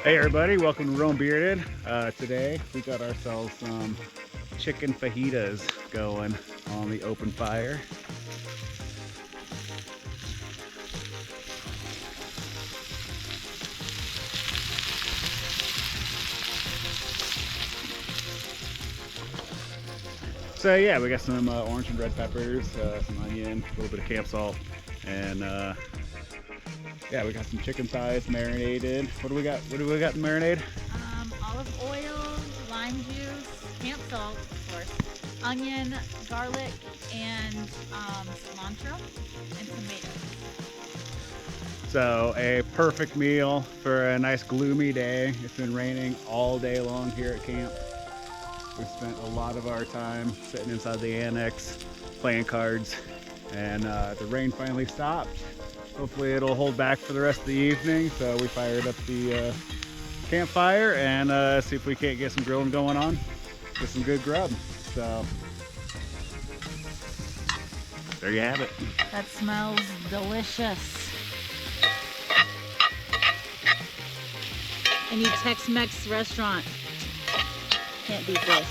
Hey everybody, welcome to Rome Bearded. Today we got ourselves some chicken fajitas going on the open fire. So yeah, we got some orange and red peppers, some onion, a little bit of camp salt, and yeah, we got some chicken thighs marinated. What do we got? What do we got in marinade? Olive oil, lime juice, camp salt, of course, onion, garlic, and cilantro, and tomatoes. So a perfect meal for a nice gloomy day. It's been raining all day long here at camp. We spent a lot of our time sitting inside the annex playing cards, and the rain finally stopped. Hopefully it'll hold back for the rest of the evening, so we fired up the campfire and see if we can't get some grilling going on. Get some good grub. So there you have it. That smells delicious. Any Tex-Mex restaurant can't beat this,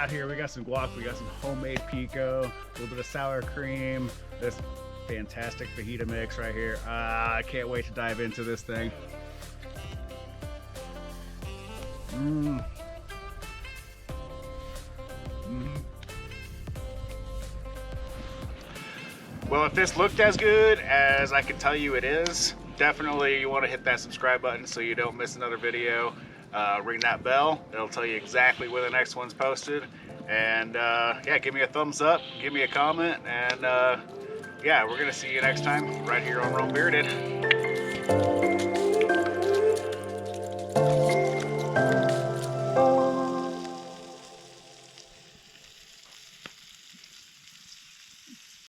Here we got some guac, we got some homemade pico, a little bit of sour cream, this fantastic fajita mix right here. I can't wait to dive into this thing. Well, if this looked as good as I can tell you it is, definitely you want to hit that subscribe button so you don't miss another video. Ring that bell, it'll tell you exactly when the next one's posted. And yeah, give me a thumbs up, give me a comment, and yeah, we're gonna see you next time right here on Rome Bearded.